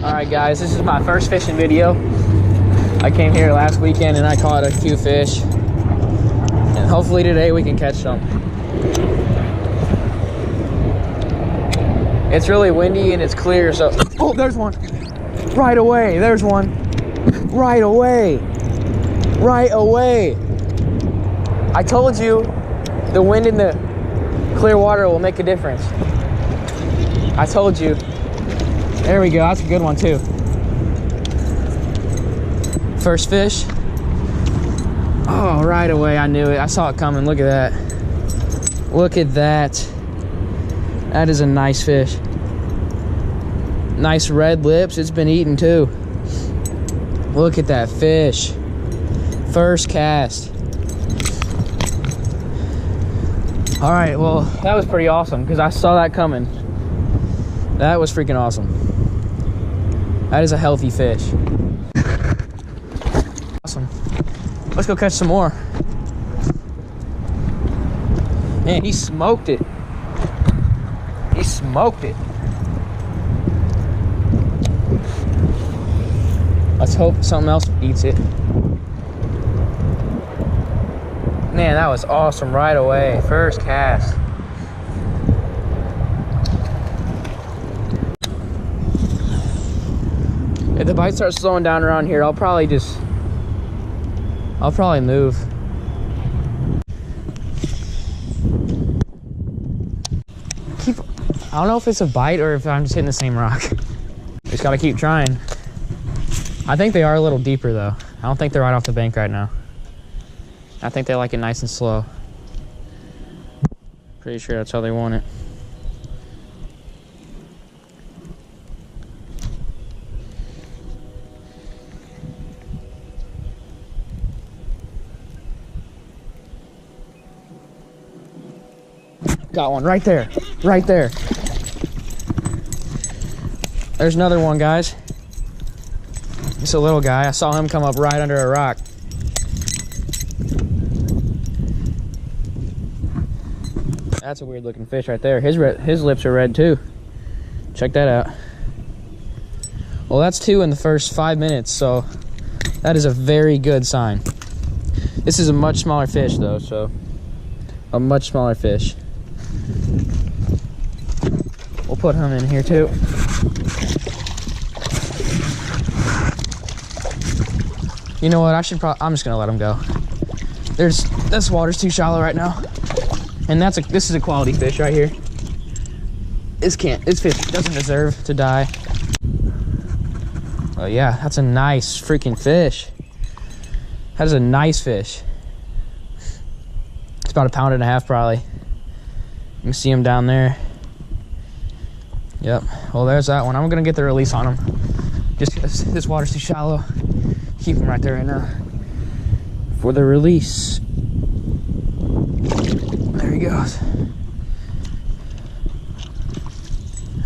Alright guys, this is my first fishing video. I came here last weekend and I caught a few fish. And hopefully today we can catch some. It's really windy and it's clear, so... Oh, there's one! Right away, there's one! Right away! Right away! I told you, the wind in the clear water will make a difference. I told you. There we go, that's a good one too. First fish. Oh, right away, I knew it. I saw it coming, look at that. Look at that. That is a nice fish. Nice red lips, it's been eaten too. Look at that fish. First cast. All right, well, that was pretty awesome because I saw that coming. That was freaking awesome. That is a healthy fish. Awesome. Let's go catch some more. Man, he smoked it. He smoked it. Let's hope something else eats it. Man, that was awesome right away. First cast. If the bite starts slowing down around here, I'll probably move. I don't know if it's a bite or if I'm just hitting the same rock. Just gotta keep trying. I think they are a little deeper though. I don't think they're right off the bank right now. I think they like it nice and slow. Pretty sure that's how they want it. Got one right there, right there. There's another one, guys. It's a little guy. I saw him come up right under a rock. That's a weird looking fish right there. His lips are red too. Check that out. Well, that's 2 in the first 5 minutes, so that is a very good sign. This is a much smaller fish though, so a much smaller fish. We'll put him in here too. You know what? I'm just gonna let him go. This water's too shallow right now. And this is a quality fish right here. This fish doesn't deserve to die. Oh yeah, that's a nice freaking fish. That is a nice fish. It's about 1.5 pounds probably. You can see him down there. Yep, well there's that one. I'm gonna get the release on him. Just because this water's too shallow. Keep him right there right now. For the release. There he goes.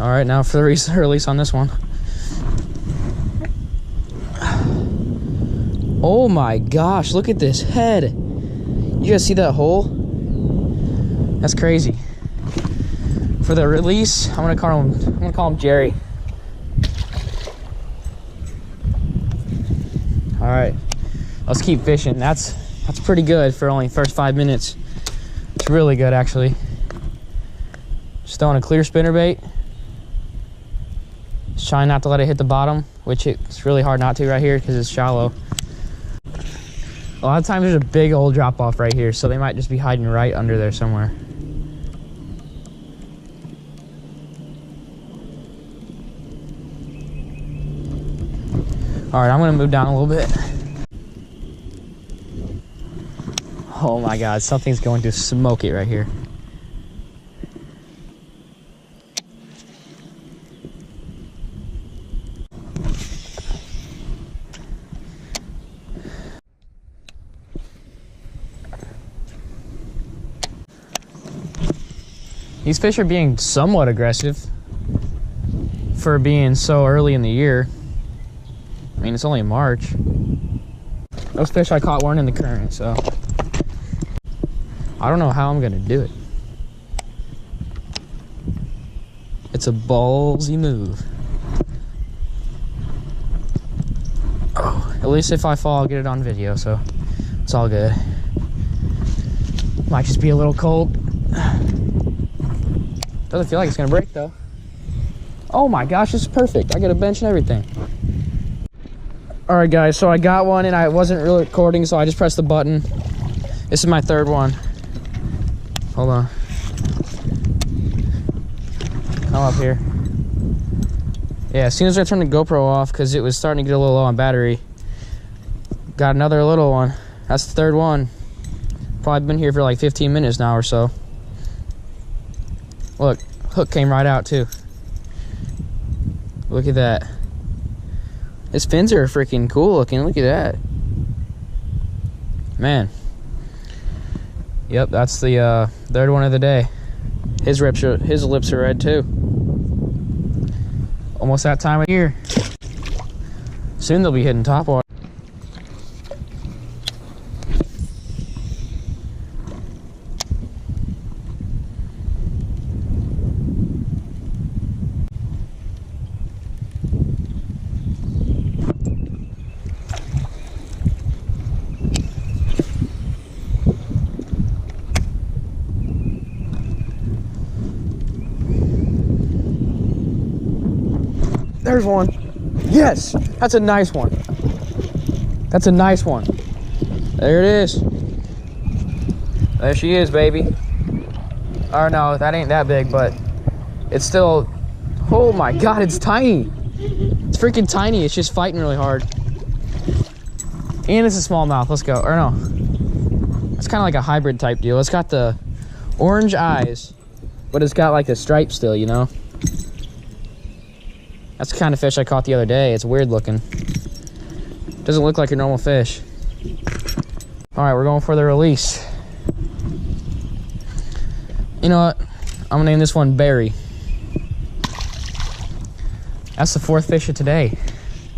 All right, now for the release on this one. Oh my gosh, look at this head. You guys see that hole? That's crazy. For the release, I'm gonna call him Jerry. All right, let's keep fishing. That's pretty good for only first 5 minutes. It's really good actually. Just throwing a clear spinnerbait. Just trying not to let it hit the bottom, which it's really hard not to right here because it's shallow. A lot of times there's a big old drop off right here, so they might just be hiding right under there somewhere. All right, I'm gonna move down a little bit. Oh my God, something's going to smoke it right here. These fish are being somewhat aggressive for being so early in the year. I mean, it's only March. Those fish I caught weren't in the current, so I don't know how I'm gonna do it. It's a ballsy move. Oh, at least if I fall, I'll get it on video, so it's all good. Might just be a little cold. Doesn't feel like it's gonna break though. Oh my gosh, this is perfect. I got a bench and everything. All right guys, so I got one and I wasn't really recording, so I just pressed the button. This is my third one. Hold on. Come up here. Yeah, as soon as I turned the GoPro off, because it was starting to get a little low on battery, got another little one. That's the third one. Probably been here for like 15 minutes now or so. Look, hook came right out too. Look at that. His fins are freaking cool looking. Look at that. Man. Yep, that's the third one of the day. His lips are red too. Almost that time of year. Soon they'll be hitting top water. There's one. Yes, that's a nice one. That's a nice one. There it is. There she is, baby. Or no, that ain't that big, but it's still, oh my God, it's tiny. It's freaking tiny. It's just fighting really hard. And it's a smallmouth. Let's go. Or no, it's kind of like a hybrid type deal. It's got the orange eyes, but it's got like the stripe still, you know? That's the kind of fish I caught the other day. It's weird looking. Doesn't look like a normal fish. All right, we're going for the release. You know what? I'm gonna name this one Barry. That's the fourth fish of today.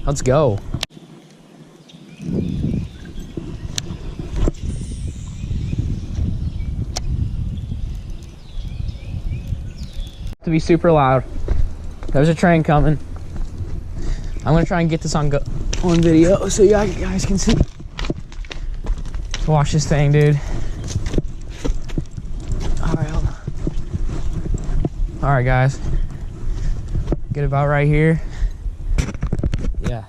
Let's go. To be super loud. There's a train coming. I'm gonna try and get this on video so you guys can see. Let's watch this thing, dude. All right, hold on. All right, guys. Get about right here. Yeah.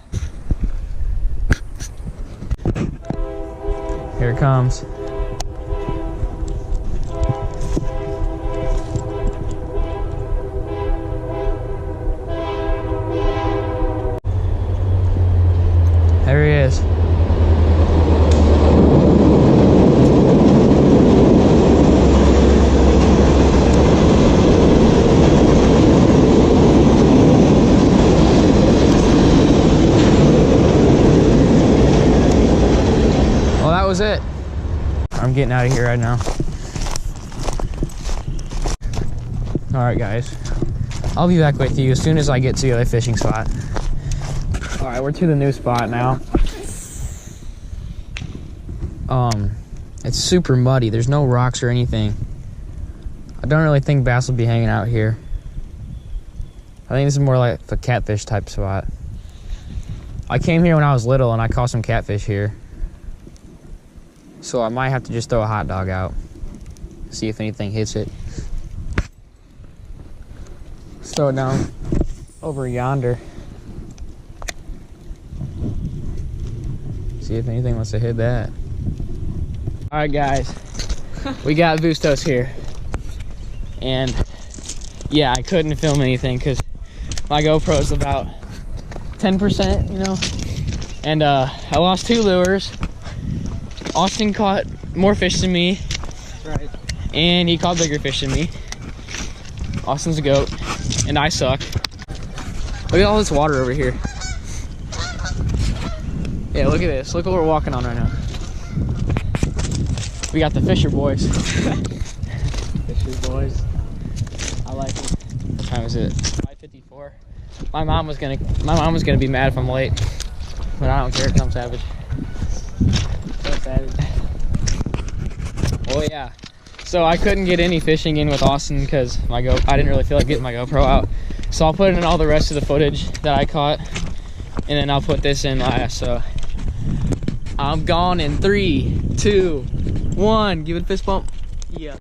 Here it comes. There he is. Well, that was it. I'm getting out of here right now. All right, guys. I'll be back with you as soon as I get to the other fishing spot. All right, we're to the new spot now. It's super muddy. There's no rocks or anything. I don't really think bass will be hanging out here. I think this is more like a catfish type spot. I came here when I was little and I caught some catfish here. So I might have to just throw a hot dog out. See if anything hits it. Let's throw it down over yonder. See if anything wants to hit that. All right, guys, we got Bustos here. And yeah, I couldn't film anything because my GoPro's about 10%, you know? And I lost 2 lures. Austin caught more fish than me. Right. And he caught bigger fish than me. Austin's a goat, and I suck. Look at all this water over here. Yeah, look at this. Look what we're walking on right now. We got the Fisher boys. Fisher boys. I like it. What time is it? 5:54. My mom was gonna be mad if I'm late, but I don't care. I'm savage. So savage. Oh yeah. So I couldn't get any fishing in with Austin because I didn't really feel like getting my GoPro out. So I'll put in all the rest of the footage that I caught, and then I'll put this in last. So I'm gone in 3, 2, 1. Give it a fist bump. Yeah.